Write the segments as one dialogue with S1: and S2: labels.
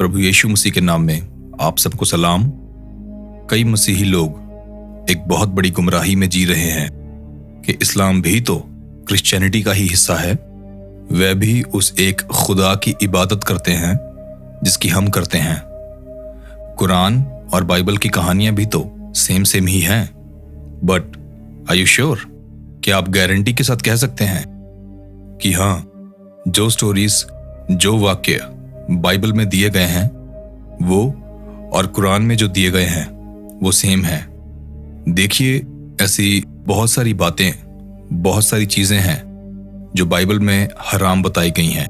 S1: प्रभु यीशु मसीह के नाम में आप सबको सलाम। कई मसीही लोग एक बहुत बड़ी गुमराही में जी रहे हैं कि इस्लाम भी तो क्रिश्चियनिटी का ही हिस्सा है, वह भी उस एक खुदा की इबादत करते हैं जिसकी हम करते हैं। कुरान और बाइबल की कहानियां भी तो सेम ही हैं। But are you sure? क्या आप गारंटी के साथ कह सकते हैं कि हाँ, जो स्टोरीज, जो वाक्य बाइबल में दिए गए हैं वो और कुरान में जो दिए गए हैं वो सेम है? देखिए, ऐसी बहुत सारी बातें, बहुत सारी चीजें हैं जो बाइबल में हराम बताई गई हैं।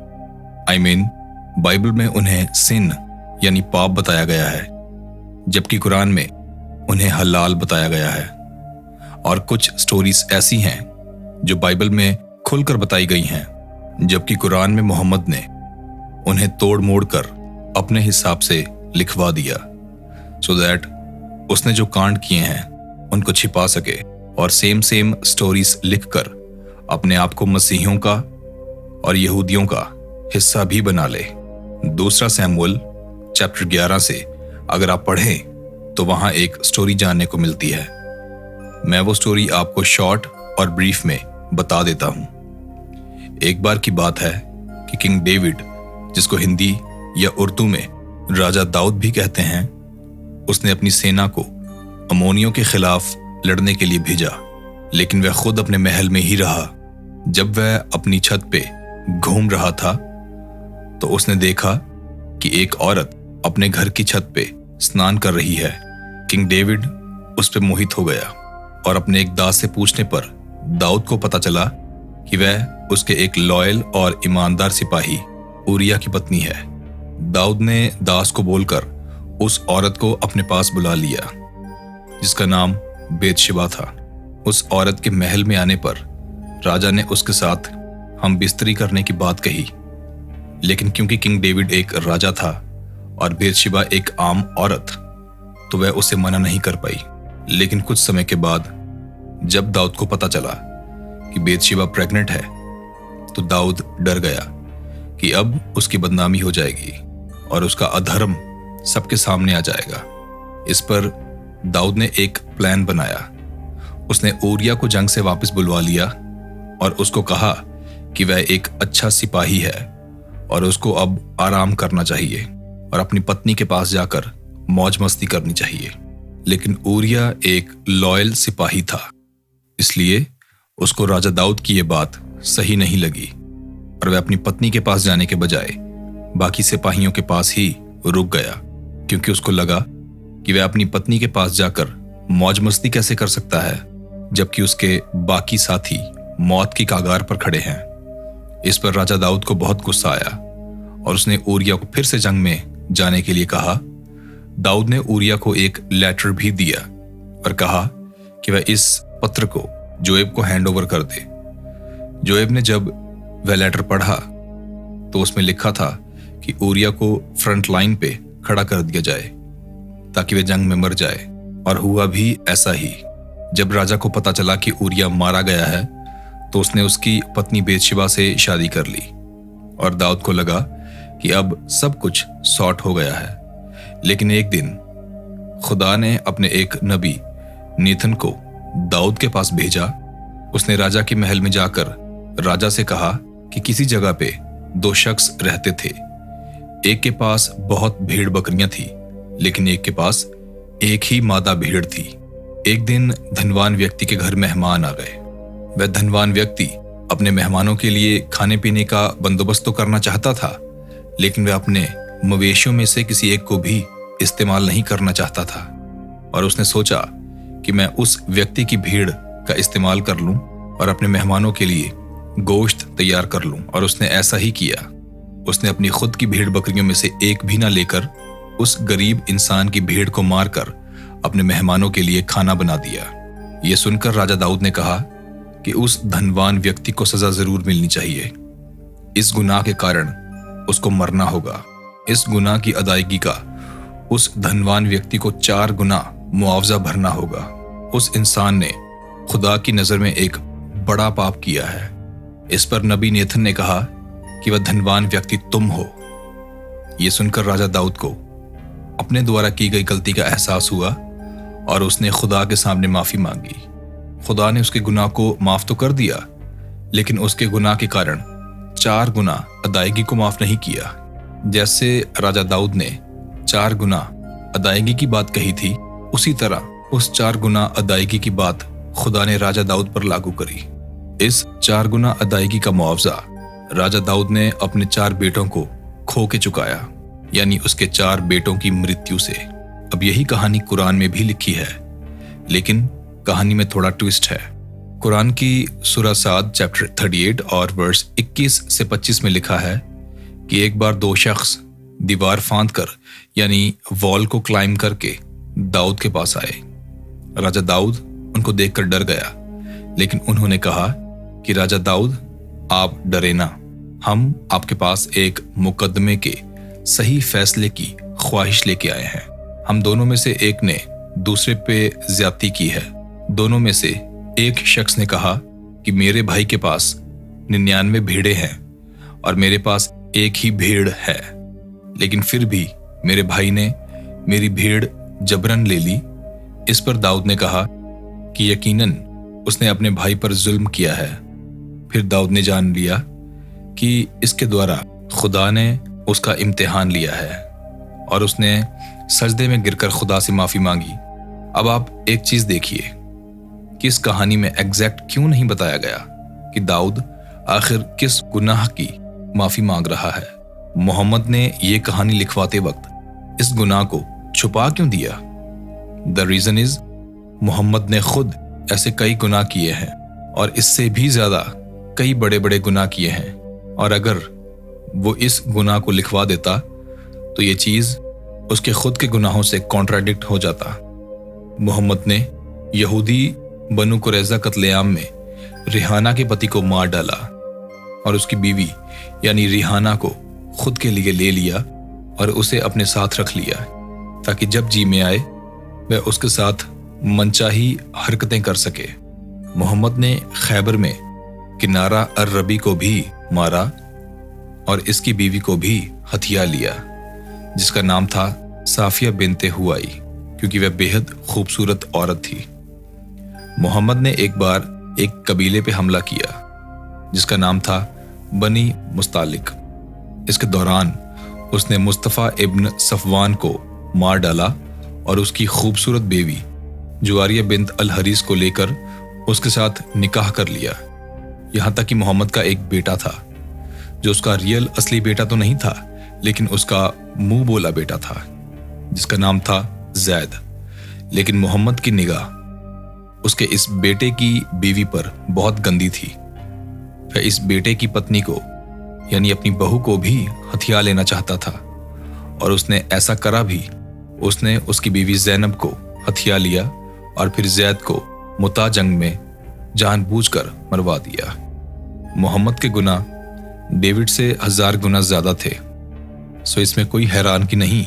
S1: बाइबल में उन्हें सिन यानी पाप बताया गया है, जबकि कुरान में उन्हें हलाल बताया गया है। और कुछ स्टोरीज ऐसी हैं जो बाइबल में खुलकर बताई गई हैं, जबकि कुरान में मोहम्मद ने उन्हें तोड़ मोड़ कर अपने हिसाब से लिखवा दिया, सो दैट उसने जो कांड किए हैं उनको छिपा सके और सेम स्टोरीज लिखकर अपने आप को मसीहियों का और यहूदियों का हिस्सा भी बना ले। दूसरा शमूएल चैप्टर 11 से अगर आप पढ़ें तो वहां एक स्टोरी जानने को मिलती है। मैं वो स्टोरी आपको शॉर्ट और ब्रीफ में बता देता हूं। एक बार की बात है कि किंग डेविड, जिसको हिंदी या उर्दू में राजा दाऊद भी कहते हैं, उसने अपनी सेना को अमोनियों के खिलाफ लड़ने के लिए भेजा, लेकिन वह खुद अपने महल में ही रहा। जब वह अपनी छत पे घूम रहा था तो उसने देखा कि एक औरत अपने घर की छत पे स्नान कर रही है। किंग डेविड उस पे मोहित हो गया और अपने एक दास से पूछने पर दाऊद को पता चला कि वह उसके एक लॉयल और ईमानदार सिपाही ऊरिया की पत्नी है। दाऊद ने दास को बोलकर उस औरत को अपने पास बुला लिया, जिसका नाम बेतशेबा था। उस औरत के महल में आने पर राजा ने उसके साथ हम बिस्तरी करने की बात कही, लेकिन क्योंकि किंग डेविड एक राजा था और बेतशेबा एक आम औरत, तो वह उसे मना नहीं कर पाई। लेकिन कुछ समय के बाद जब दाऊद को पता चला कि बेतशेबा प्रेग्नेंट है, तो दाऊद डर गया कि अब उसकी बदनामी हो जाएगी और उसका अधर्म सबके सामने आ जाएगा। इस पर दाऊद ने एक प्लान बनाया। उसने ऊरिया को जंग से वापस बुलवा लिया और उसको कहा कि वह एक अच्छा सिपाही है और उसको अब आराम करना चाहिए और अपनी पत्नी के पास जाकर मौज मस्ती करनी चाहिए। लेकिन ऊरिया एक लॉयल सिपाही था, इसलिए उसको राजा दाऊद की यह बात सही नहीं लगी और वह अपनी पत्नी के पास जाने के बजाय बाकी सिपाहियों के पास ही रुक गया, क्योंकि उसको लगा कि वह अपनी पत्नी के पास जाकर मौज मस्ती कैसे कर सकता है जबकि उसके बाकी साथी मौत की कागार पर खड़े हैं। इस पर राजा दाऊद को बहुत गुस्सा आया और उसने ऊरिया को फिर से जंग में जाने के लिए कहा। दाऊद ने ऊरिया को एक लेटर भी दिया और कहा कि वह इस पत्र को जोएब को हैंड ओवर कर दे। जोएब ने जब वह लेटर पढ़ा तो उसमें लिखा था कि ऊरिया को फ्रंट लाइन पे खड़ा कर दिया जाए ताकि वह जंग में मर जाए, और हुआ भी ऐसा ही। जब राजा को पता चला कि ऊरिया मारा गया है तो उसने उसकी पत्नी बेतशेबा से शादी कर ली और दाऊद को लगा कि अब सब कुछ सॉर्ट हो गया है। लेकिन एक दिन खुदा ने अपने एक नबी नेथन को दाऊद के पास भेजा। उसने राजा के महल में जाकर राजा से कहा कि किसी जगह पे दो शख्स रहते थे। एक के पास बहुत भेड़ बकरियां थी, लेकिन एक के पास एक ही मादा भेड़ थी। एक दिन धनवान व्यक्ति के घर मेहमान आ गए। वह धनवान व्यक्ति अपने मेहमानों के लिए खाने पीने का बंदोबस्त तो करना चाहता था, लेकिन वह अपने मवेशियों में से किसी एक को भी इस्तेमाल नहीं करना चाहता था। और उसने सोचा कि मैं उस व्यक्ति की भीड़ का इस्तेमाल कर लूं और अपने मेहमानों के लिए गोश्त तैयार कर लूं। और उसने ऐसा ही किया। उसने अपनी खुद की भेड़ बकरियों में से एक भी ना लेकर उस गरीब इंसान की भेड़ को मारकर अपने मेहमानों के लिए खाना बना दिया। यह सुनकर राजा दाऊद ने कहा कि उस धनवान व्यक्ति को सजा जरूर मिलनी चाहिए। इस गुनाह के कारण उसको मरना होगा। इस गुनाह की अदायगी का उस धनवान व्यक्ति को 4 गुना मुआवजा भरना होगा। उस इंसान ने खुदा की नजर में एक बड़ा पाप किया है। इस पर नबी नेथन ने कहा कि वह धनवान व्यक्ति तुम हो। ये सुनकर राजा दाऊद को अपने द्वारा की गई गलती का एहसास हुआ और उसने खुदा के सामने माफी मांगी। खुदा ने उसके गुनाह को माफ तो कर दिया, लेकिन उसके गुनाह के कारण 4 गुना अदायगी को माफ नहीं किया। जैसे राजा दाऊद ने 4 गुना अदायगी की बात कही थी, उसी तरह उस 4 गुना अदायगी की बात खुदा ने राजा दाऊद पर लागू करी। इस 4 गुना अदायगी का मुआवजा राजा दाऊद ने अपने 4 बेटों को खो के चुकाया, यानी उसके 4 बेटों की मृत्यु से। अब यही कहानी कुरान में भी लिखी है, लेकिन कहानी में थोड़ा ट्विस्ट है। कुरान की सूरा 7 चैप्टर 38 और वर्स 21 से 25 में लिखा है कि एक बार 2 शख्स दीवार फांद कर यानी वॉल को क्लाइम करके दाऊद के पास आए। राजा दाऊद उनको देखकर डर गया, लेकिन उन्होंने कहा कि राजा दाऊद, आप डरे ना, हम आपके पास एक मुकदमे के सही फैसले की ख्वाहिश लेके आए हैं। हम दोनों में से एक ने दूसरे पे ज्यादती की है। दोनों में से एक शख्स ने कहा कि मेरे भाई के पास 99 भेड़ें हैं और मेरे पास एक ही भेड़ है, लेकिन फिर भी मेरे भाई ने मेरी भेड़ जबरन ले ली। इस पर दाऊद ने कहा कि यकीनन उसने अपने भाई पर जुल्म किया है। फिर दाऊद ने जान लिया कि इसके द्वारा खुदा ने उसका इम्तिहान लिया है और उसने सजदे में गिरकर खुदा से माफी मांगी। अब आप एक चीज देखिए कि इस कहानी में एग्जैक्ट क्यों नहीं बताया गया कि दाऊद आखिर किस गुनाह की माफी मांग रहा है। मोहम्मद ने यह कहानी लिखवाते वक्त इस गुनाह को छुपा क्यों दिया? द रीजन इज, मोहम्मद ने खुद ऐसे कई गुनाह किए हैं और इससे भी ज्यादा कई बड़े बड़े गुनाह किए हैं, और अगर वो इस गुनाह को लिखवा देता तो ये चीज उसके खुद के गुनाहों से कॉन्ट्राडिक्ट हो जाता। मोहम्मद ने यहूदी बनु कुरैजा कत्लेआम में रिहाना के पति को मार डाला और उसकी बीवी यानी रिहाना को खुद के लिए ले लिया और उसे अपने साथ रख लिया ताकि जब जी में आए वह उसके साथ मनचाही हरकतें कर सके। मोहम्मद ने खैबर में किनारा अर-रबी को भी मारा और इसकी बीवी को भी हथिया लिया, जिसका नाम था साफिया बिनते हुआई, क्योंकि वह बेहद खूबसूरत औरत थी। मोहम्मद ने एक बार एक कबीले पे हमला किया जिसका नाम था बनी मुस्तालिक। इसके दौरान उसने मुस्तफ़ा इब्न सफवान को मार डाला और उसकी खूबसूरत बेवी जुवारिया बिन्त अल हरीस को लेकर उसके साथ निकाह कर लिया। यहाँ तक कि मोहम्मद का एक बेटा था जो उसका रियल असली बेटा तो नहीं था, लेकिन उसका मुंह बोला बेटा था जिसका नाम था जैद। लेकिन मोहम्मद की निगाह उसके इस बेटे की बीवी पर बहुत गंदी थी। वह इस बेटे की पत्नी को यानी अपनी बहू को भी हथिया लेना चाहता था और उसने ऐसा करा भी। उसने उसकी बीवी जैनब को हथिया लिया और फिर जैद को मुता जंग में जानबूझकर मरवा दिया। मोहम्मद के गुनाह डेविड से 1000 गुना ज्यादा थे, सो इसमें कोई हैरान की नहीं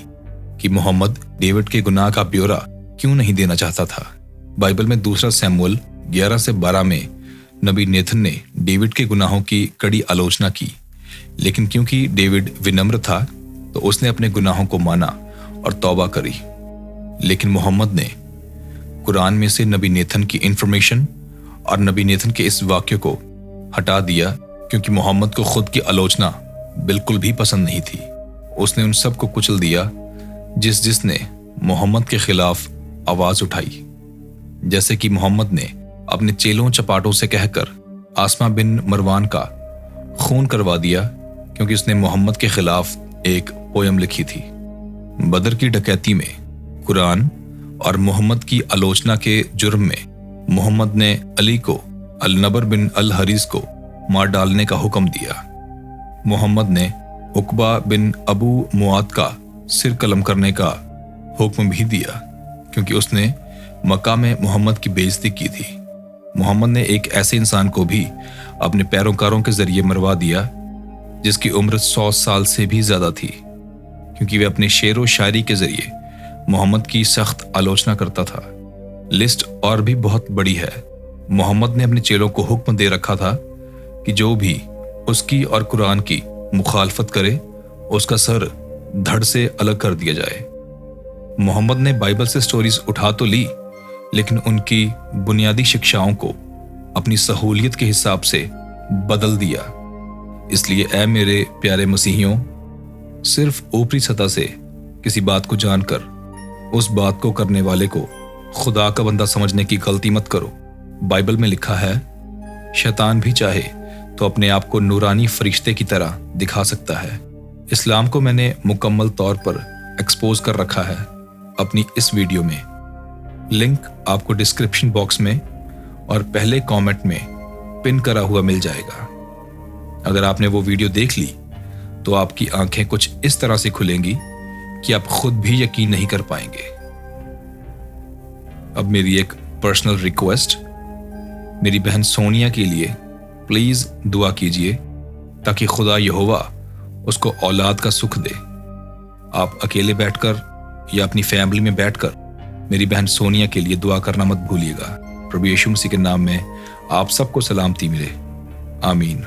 S1: कि मोहम्मद डेविड के गुनाह का ब्यौरा क्यों नहीं देना चाहता था। बाइबल में 2 शमूएल 11 से 12 में नबी नेथन ने डेविड के गुनाहों की कड़ी आलोचना की, लेकिन क्योंकि डेविड विनम्र था तो उसने अपने गुनाहों को माना और तौबा करी। लेकिन मोहम्मद ने कुरान में से नबी नेथन की इंफॉर्मेशन और नबी नेथन के इस वाक्य को हटा दिया क्योंकि मोहम्मद को खुद की आलोचना बिल्कुल भी पसंद नहीं थी। उसने उन सब को कुचल दिया जिसने मोहम्मद के खिलाफ आवाज उठाई, जैसे कि मोहम्मद ने अपने चेलों चपाटों से कहकर आसमा बिन मरवान का खून करवा दिया क्योंकि उसने मोहम्मद के खिलाफ एक पोयम लिखी थी। बदर की डकैती में कुरान और मोहम्मद की आलोचना के जुर्म में मोहम्मद ने अली को अल-नबर बिन अल हरीस को मार डालने का हुक्म दिया। मोहम्मद ने उकबा बिन अबू मुआद का सिर कलम करने का हुक्म भी दिया क्योंकि उसने मक्का में मोहम्मद की बेइज्जती की थी। मोहम्मद ने एक ऐसे इंसान को भी अपने पैरोकारों के जरिए मरवा दिया जिसकी उम्र 100 साल से भी ज्यादा थी, क्योंकि वह अपने शेर व शायरी के जरिए मोहम्मद की सख्त आलोचना करता था। लिस्ट और भी बहुत बड़ी है। मोहम्मद ने अपने चेलों को हुक्म दे रखा था कि जो भी उसकी और कुरान की मुखालफत करे उसका सर धड़ से अलग कर दिया जाए। मोहम्मद ने बाइबल से स्टोरीज उठा तो ली, लेकिन उनकी बुनियादी शिक्षाओं को अपनी सहूलियत के हिसाब से बदल दिया। इसलिए ऐ मेरे प्यारे मसीहियों, सिर्फ ऊपरी सतह से किसी बात को जानकर उस बात को करने वाले को खुदा का बंदा समझने की गलती मत करो। बाइबल में लिखा है, शैतान भी चाहे तो अपने आप को नूरानी फरिश्ते की तरह दिखा सकता है। इस्लाम को मैंने मुकम्मल तौर पर एक्सपोज कर रखा है अपनी इस वीडियो में। लिंक आपको डिस्क्रिप्शन बॉक्स में और पहले कमेंट में पिन करा हुआ मिल जाएगा। अगर आपने वो वीडियो देख ली तो आपकी आंखें कुछ इस तरह से खुलेंगी कि आप खुद भी यकीन नहीं कर पाएंगे। अब मेरी एक पर्सनल रिक्वेस्ट, मेरी बहन सोनिया के लिए प्लीज दुआ कीजिए ताकि खुदा यहोवा उसको औलाद का सुख दे। आप अकेले बैठकर या अपनी फैमिली में बैठकर मेरी बहन सोनिया के लिए दुआ करना मत भूलिएगा। प्रभु यीशु मसीह के नाम में आप सबको सलामती मिले। आमीन।